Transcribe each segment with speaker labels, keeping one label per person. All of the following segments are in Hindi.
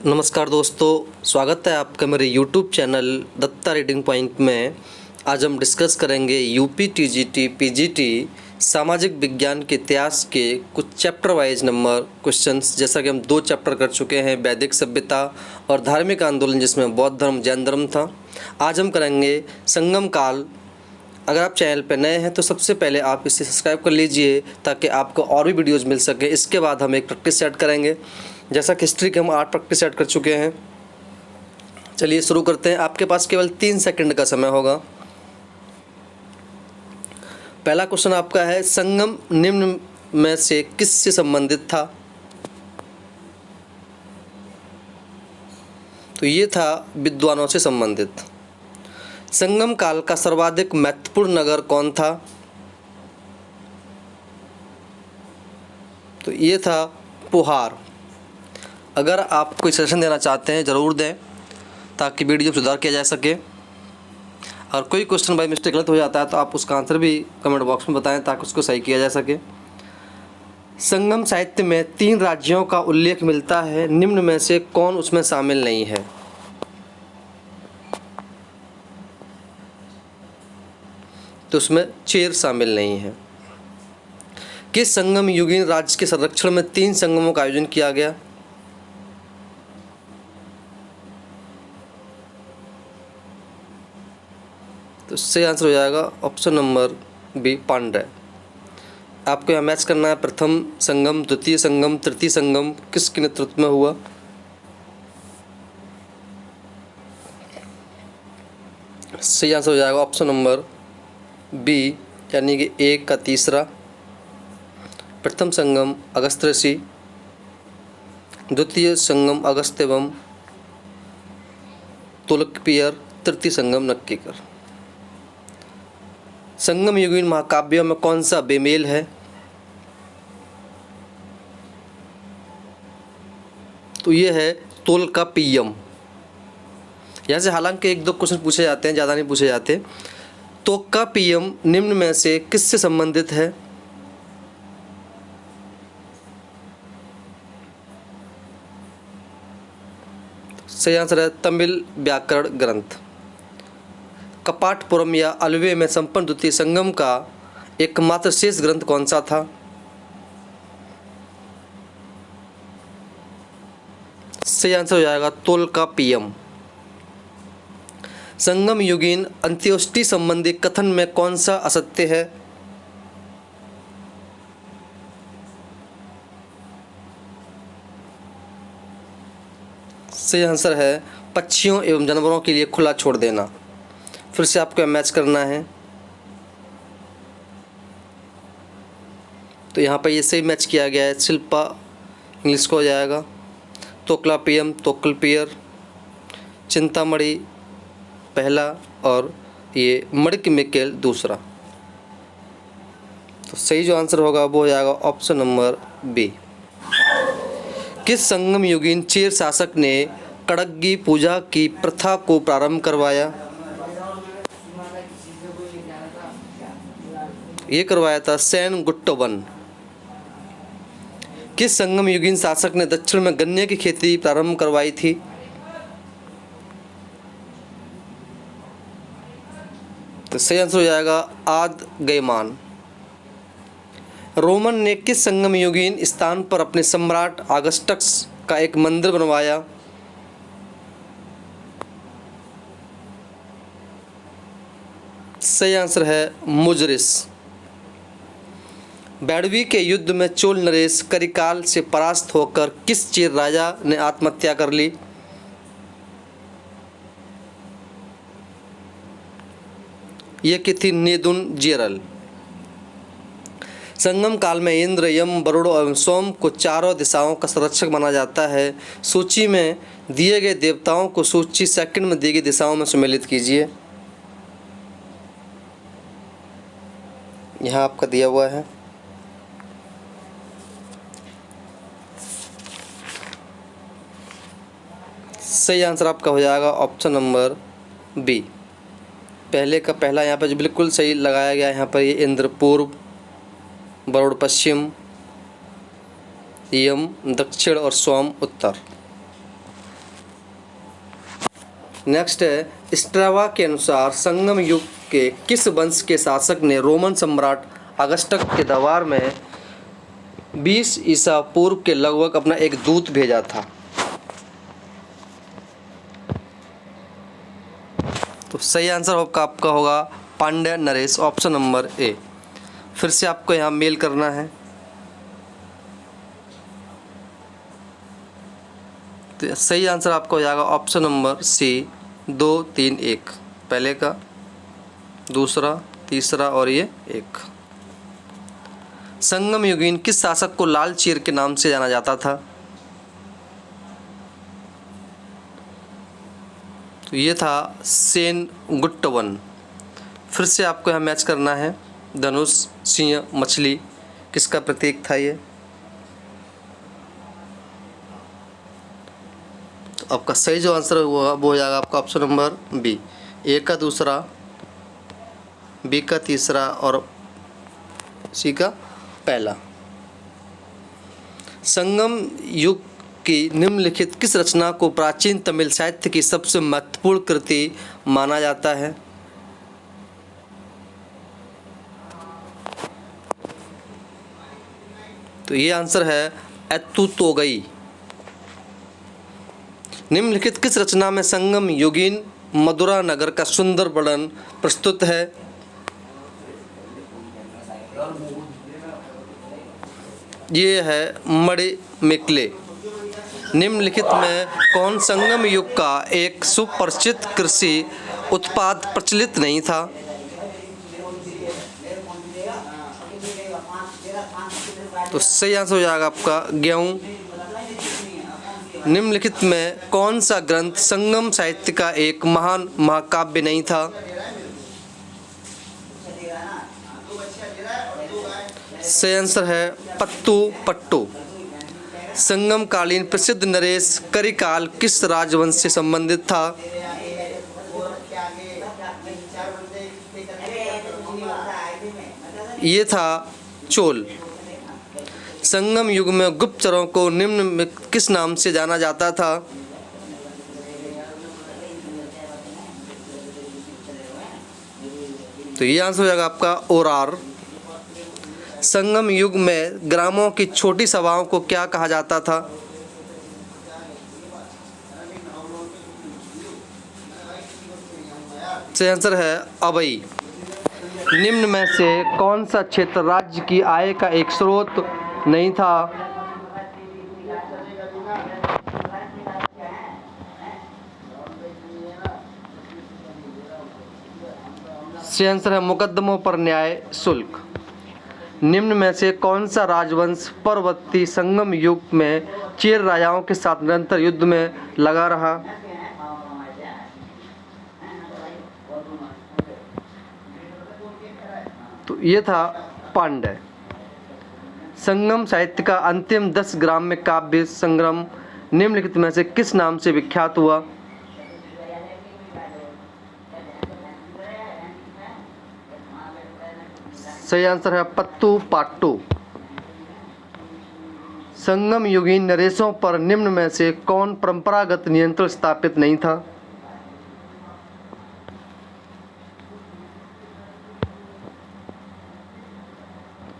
Speaker 1: नमस्कार दोस्तों, स्वागत है आपका मेरे YouTube channel Datta reading point में। आज हम डिस्कस करेंगे यूपी टीजीटी पीजीटी सामाजिक विज्ञान के इतिहास के कुछ चैप्टर वाइज नंबर क्वेश्चंस। जैसा कि हम 2 चैप्टर कर चुके हैं, वैदिक सभ्यता और धार्मिक आंदोलन, जिसमें बौद्ध धर्म जैन धर्म था। आज हम करेंगे संगम काल। अगर आप चैनल पर नए हैं तो सबसे पहले आप इसे सब्सक्राइब कर लीजिए ताकि आपको और भी वीडियोज़ मिल सके। इसके बाद हम एक प्रैक्टिस सेट करेंगे। जैसा कि हिस्ट्री के हम 8 प्रैक्टिस सेट कर चुके हैं। चलिए शुरू करते हैं। आपके पास केवल 3 सेकंड का समय होगा। पहला क्वेश्चन आपका है, संगम निम्न में से किससे संबंधित था? तो ये था विद्वानों से संबंधित। संगम काल का सर्वाधिक महत्वपूर्ण नगर कौन था? तो ये था पुहार। अगर आप कोई सजेशन देना चाहते हैं ज़रूर दें ताकि वीडियो में सुधार किया जा सके। और कोई क्वेश्चन बाई मिस्टेक गलत हो जाता है तो आप उसका आंसर भी कमेंट बॉक्स में बताएं ताकि उसको सही किया जा सके। संगम साहित्य में 3 राज्यों का उल्लेख मिलता है, निम्न में से कौन उसमें शामिल नहीं है? तो उसमें चेर शामिल नहीं है। किस संगम युगीन राज्य के संरक्षण में 3 संगमों का आयोजन किया गया? तो सही आंसर हो जाएगा ऑप्शन नंबर बी, पांड्य। आपको यहाँ मैच करना है प्रथम संगम, द्वितीय संगम, तृतीय संगम किसके नेतृत्व में हुआ। सही आंसर हो जाएगा ऑप्शन नंबर बी, यानी कि 1 का तीसरा। प्रथम संगम अगस्त्य ऋषि, द्वितीय संगम अगस्त्य एवं तोलकपियर, तृतीय संगम नक्कीकर। संगम युगीन महाकाव्यों में कौन सा बेमेल है? तो ये है तोलकाप्पियम। यहाँ से हालांकि 1-2 क्वेश्चन पूछे जाते हैं, ज़्यादा नहीं पूछे जाते। तोलकाप्पियम निम्न में से किससे संबंधित है? सही आंसर है तमिल व्याकरण ग्रंथ। कपाटपुरम या अलवे में संपन्न द्वितीय संगम का एकमात्र शेष ग्रंथ कौन सा था? सही आंसर हो जाएगा तोलकाप्पियम। संगम युगीन अंत्योष्टि संबंधी कथन में कौन सा असत्य है? सही आंसर है पक्षियों एवं जानवरों के लिए खुला छोड़ देना। फिर से आपको मैच करना है। तो यहाँ पर ये सही मैच किया गया है। शिल्पा इंग्लिश को हो जाएगा तोकलापियम, तोकलपियर, चिंतामणि पहला और ये मणिकमिक्केल दूसरा। तो सही जो आंसर होगा वो हो जाएगा ऑप्शन नंबर बी। किस संगम युगीन चेर शासक ने कड़ग्गी पूजा की प्रथा को प्रारंभ करवाया? ये करवाया था सेनगुट्टवन। किस संगम युगीन शासक ने दक्षिण में गन्ने की खेती प्रारंभ करवाई थी? तो सही आंसर हो जाएगा आद गैमान। रोमन ने किस संगम युगीन स्थान पर अपने सम्राट ऑगस्टस का एक मंदिर बनवाया? सही आंसर है मुजरिस। बैडवी के युद्ध में चोल नरेश करिकाल से परास्त होकर किस चेर राजा ने आत्महत्या कर ली? ये की थी नेदुन जेरल। संगम काल में इंद्र, यम, वरुण एवं सोम को चारों दिशाओं का संरक्षक माना जाता है। सूची में दिए गए देवताओं को सूची सेकंड में दी गई दिशाओं में सम्मिलित कीजिए। यहाँ आपका दिया हुआ है। सही आंसर आपका हो जाएगा ऑप्शन नंबर बी। पहले का पहला यहाँ पर जो बिल्कुल सही लगाया गया है, यहाँ पर ये इंद्र पूर्व, वरुण पश्चिम, यम दक्षिण और सोम उत्तर। नेक्स्ट है, स्ट्रावा के अनुसार संगम युग के किस वंश के शासक ने रोमन सम्राट अगस्टस के दरबार में 20 ईसा पूर्व के लगभग अपना एक दूत भेजा था? तो सही आंसर आपका होगा Pandya Naresh, option number A. फिर से आपको यहाँ मेल करना है। तो सही आंसर आपका हो जाएगा ऑप्शन नंबर सी, 2 3 1, पहले का, दूसरा, तीसरा और ये एक। संगम युगीन किस शासक को लाल चीर के नाम से जाना जाता था? तो ये था सेन गुट्ट वन। फिर से आपको यहाँ मैच करना है। धनुष, सिंह, मछली, किसका प्रतीक था ये? तो आपका सही जो आंसर हुआ वो हो जाएगा आपका ऑप्शन नंबर बी, ए का दूसरा, बी का तीसरा और सी का पहला। संगम युग की निम्नलिखित किस रचना को प्राचीन तमिल साहित्य की सबसे महत्वपूर्ण कृति माना जाता है? तो ये आंसर है एत्तुतोगई। निम्नलिखित किस रचना में संगम युगीन मदुरा नगर का सुंदर वर्णन प्रस्तुत है? ये है मणिमेकले। निम्नलिखित में कौन संगम युग का एक सुपरिचित कृषि उत्पाद प्रचलित नहीं था? तो सही आंसर हो जाएगा आपका गेहूं। निम्नलिखित में कौन सा ग्रंथ संगम साहित्य का एक महान महाकाव्य नहीं था? सही आंसर है पत्तू पट्टू। संगम कालीन प्रसिद्ध नरेश करिकाल किस राजवंश से संबंधित था? ये था चोल। संगम युग में गुप्तचरों को निम्न में किस नाम से जाना जाता था? तो ये आंसर हो जाएगा आपका ओरार। संगम युग में ग्रामों की छोटी सभाओं को क्या कहा जाता था? सही आंसर है अबई। निम्न में से कौन सा क्षेत्र राज्य की आय का एक स्रोत नहीं था? सही आंसर है मुकदमों पर न्याय शुल्क। निम्न में से कौन सा राजवंश परवर्ती संगम युग में चेर राजाओं के साथ निरंतर युद्ध में लगा रहा? तो ये था पांड्य। संगम साहित्य का अंतिम 10 ग्राम्य काव्य संग्रह निम्नलिखित में से किस नाम से विख्यात हुआ? सही आंसर है पत्तू पाट्टू। संगम युगीन नरेशों पर निम्न में से कौन परंपरागत नियंत्रण स्थापित नहीं था?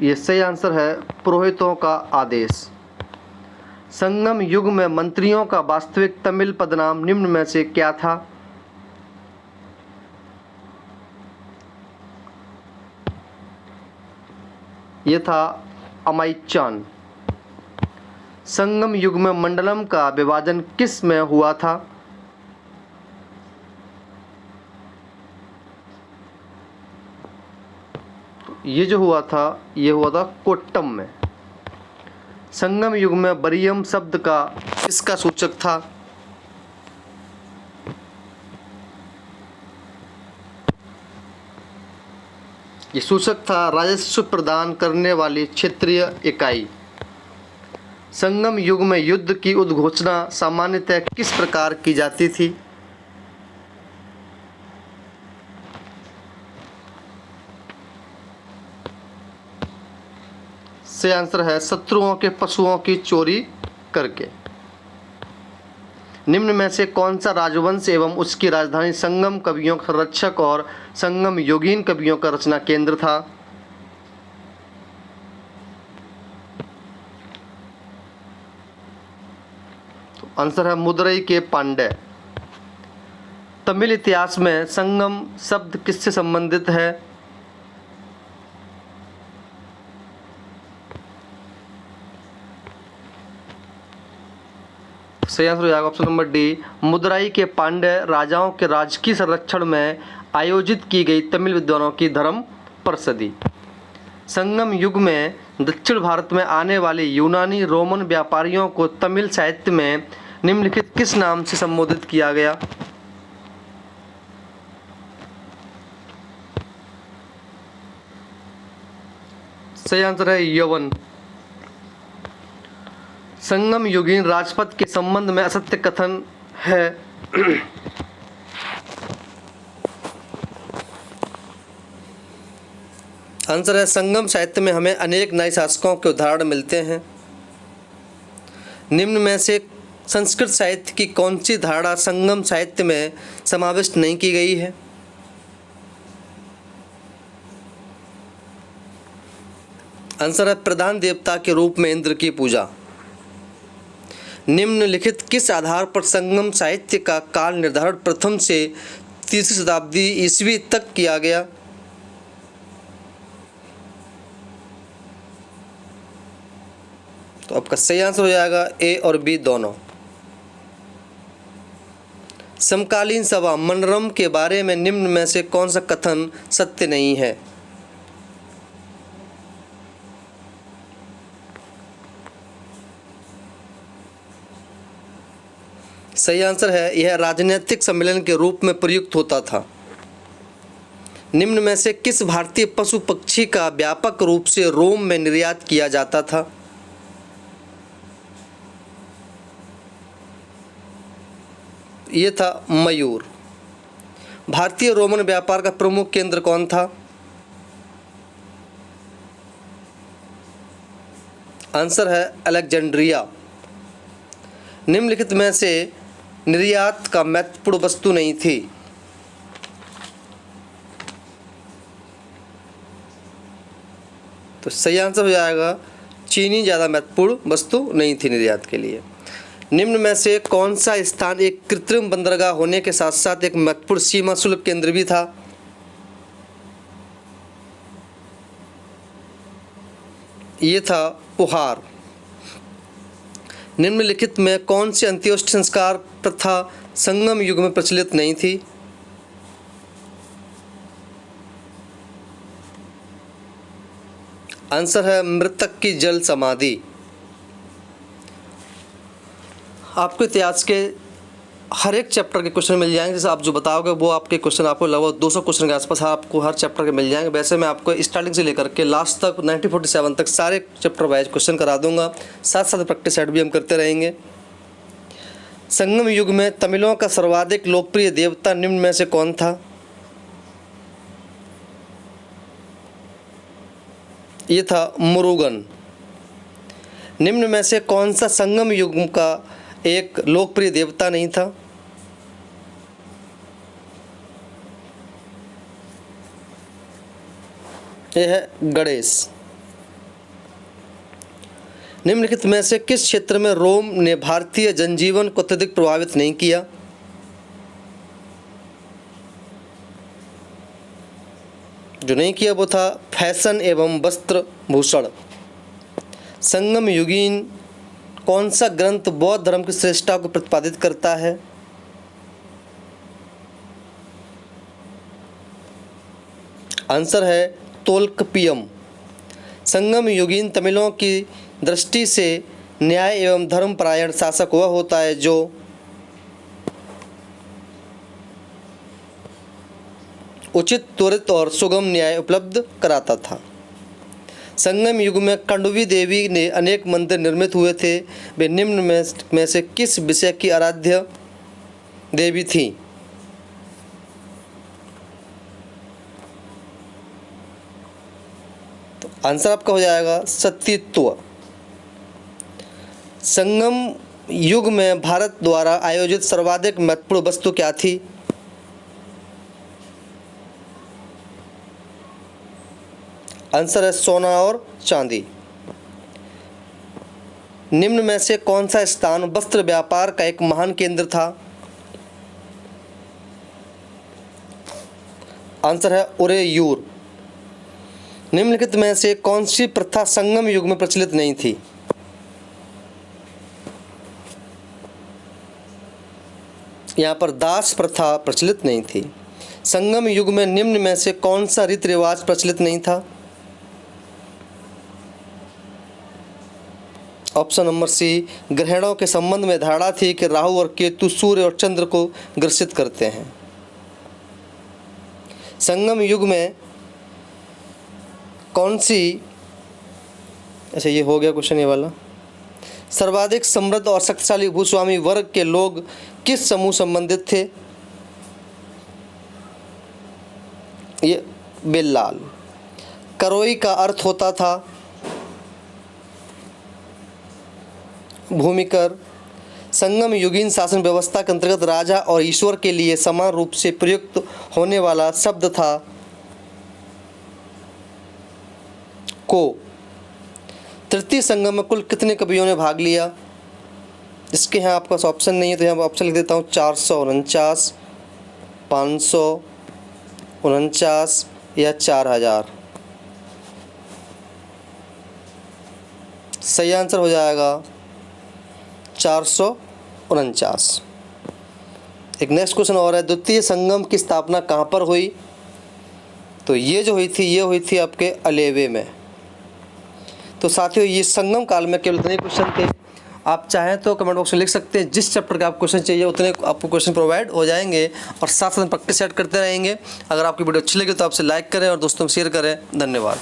Speaker 1: ये सही आंसर है पुरोहितों का आदेश। संगम युग में मंत्रियों का वास्तविक तमिल पदनाम निम्न में से क्या था? ये था अमाइचान। संगम युग में मंडलम का विभाजन किस में हुआ था? ये जो हुआ था ये हुआ था कोट्टम में। संगम युग में बरियम शब्द का किसका सूचक था? ये सूचक था राजस्व प्रदान करने वाली क्षेत्रीय इकाई। संगम युग में युद्ध की उद्घोषणा सामान्यतः किस प्रकार की जाती थी? से आंसर है शत्रुओं के पशुओं की चोरी करके। निम्न में से कौन सा राजवंश एवं उसकी राजधानी संगम कवियों का संरक्षक और संगम योगीन कवियों का रचना केंद्र था? तो आंसर है मदुरई के पांड्य। तमिल इतिहास में संगम शब्द किससे संबंधित है? सही आंसर हो जाएगा ऑप्शन नंबर डी, मदुरई के पांड्य राजाओं के राजकीय संरक्षण में आयोजित की गई तमिल विद्वानों की धर्म परिषदी। संगम युग में दक्षिण भारत में आने वाले यूनानी रोमन व्यापारियों को तमिल साहित्य में निम्नलिखित किस नाम से संबोधित किया गया? सही आंसर है यवन। संगम युगीन राजपथ के संबंध में असत्य कथन है। आंसर है संगम साहित्य में हमें अनेक नए शासकों के उदाहरण मिलते हैं। निम्न में से संस्कृत साहित्य की कौन सी धारणा संगम साहित्य में समाविष्ट नहीं की गई है? आंसर है प्रधान देवता के रूप में इंद्र की पूजा। निम्नलिखित किस आधार पर संगम साहित्य का काल निर्धारण प्रथम से तीसरी शताब्दी ईस्वी तक किया गया? तो आपका सही आंसर हो जाएगा ए और बी दोनों। समकालीन सभा मनरम के बारे में निम्न में से कौन सा कथन सत्य नहीं है? सही आंसर है यह राजनीतिक सम्मेलन के रूप में प्रयुक्त होता था। निम्न में से किस भारतीय पशु पक्षी का व्यापक रूप से रोम में निर्यात किया जाता था? ये था मयूर। भारतीय रोमन व्यापार का प्रमुख केंद्र कौन था? आंसर है अलेक्जेंड्रिया। निम्नलिखित में से निर्यात का महत्वपूर्ण वस्तु नहीं थी? तो सही आंसर हो जाएगा चीनी ज़्यादा महत्वपूर्ण वस्तु नहीं थी निर्यात के लिए। निम्न में से कौन सा स्थान एक कृत्रिम बंदरगाह होने के साथ साथ एक महत्वपूर्ण सीमा शुल्क केंद्र भी था? ये था पुहार। निम्नलिखित में कौन सी अंत्योष्ट संस्कार प्रथा संगम युग में प्रचलित नहीं थी? आंसर है मृतक की जल समाधि। आपको इतिहास के हर एक चैप्टर के क्वेश्चन मिल जाएंगे। जैसे आप जो बताओगे वो आपके क्वेश्चन आपको लगभग 200 क्वेश्चन के आसपास आपको हर चैप्टर के मिल जाएंगे। वैसे मैं आपको स्टार्टिंग से लेकर के लास्ट तक 1947 तक सारे चैप्टर वाइज क्वेश्चन करा दूंगा। साथ साथ प्रैक्टिस सेट भी हम करते रहेंगे। संगम युग में तमिलों का सर्वाधिक लोकप्रिय देवता निम्न में से कौन था? ये था मुरुगन। निम्न में से कौन सा संगम युग का एक लोकप्रिय देवता नहीं था? यह है गणेश। निम्नलिखित में से किस क्षेत्र में रोम ने भारतीय जनजीवन को अत्यधिक प्रभावित नहीं किया? जो नहीं किया वो था फैशन एवं वस्त्र भूषण। संगम युगीन कौन सा ग्रंथ बौद्ध धर्म की श्रेष्ठता को प्रतिपादित करता है? आंसर है तोल्कपियम। संगम युगीन तमिलों की दृष्टि से न्याय एवं धर्मपरायण शासक वह होता है जो उचित, त्वरित और सुगम न्याय उपलब्ध कराता था। संगम युग में कंडवी देवी ने अनेक मंदिर निर्मित हुए थे। वे निम्न में से किस विषय की आराध्य देवी थी? आंसर आपका हो जाएगा सतीत्व। संगम युग में भारत द्वारा आयोजित सर्वाधिक महत्वपूर्ण वस्तु क्या थी? आंसर है सोना और चांदी। निम्न में से कौन सा स्थान वस्त्र व्यापार का एक महान केंद्र था? आंसर है उरेयूर। निम्नलिखित में से कौन सी प्रथा संगम युग में प्रचलित नहीं थी? यहाँ पर दास प्रथा प्रचलित नहीं थी। संगम युग में निम्न में से कौन सा रीति रिवाज प्रचलित नहीं था? ऑप्शन नंबर सी, ग्रहणों के संबंध में धारणा थी कि राहु और केतु सूर्य और चंद्र को ग्रसित करते हैं। संगम युग में कौन सी, अच्छा ये हो गया क्वेश्चन ये वाला। सर्वाधिक समृद्ध और शक्तिशाली भूस्वामी वर्ग के लोग किस समूह संबंधित थे? ये बेल्लाल। करोई का अर्थ होता था भूमिकर। संगम युगीन शासन व्यवस्था के अंतर्गत राजा और ईश्वर के लिए समान रूप से प्रयुक्त होने वाला शब्द था को। तृतीय संगम में कुल कितने कवियों ने भाग लिया? इसके यहाँ आपके पास ऑप्शन नहीं है तो यहाँ ऑप्शन लिख देता हूँ 449, 549 या 4000। सही आंसर हो जाएगा 449। एक नेक्स्ट क्वेश्चन और है, द्वितीय संगम की स्थापना कहाँ पर हुई? तो ये जो हुई थी ये हुई थी आपके अलेवे में। तो साथियों ये संगम काल में केवल इतने क्वेश्चन थे। आप चाहें तो कमेंट बॉक्स में लिख सकते हैं, जिस चैप्टर का आप क्वेश्चन चाहिए उतने आपको क्वेश्चन प्रोवाइड हो जाएंगे और साथ साथ प्रैक्टिस सेट करते रहेंगे। अगर आपकी वीडियो अच्छी लगी तो आपसे लाइक करें और दोस्तों में शेयर करें। धन्यवाद।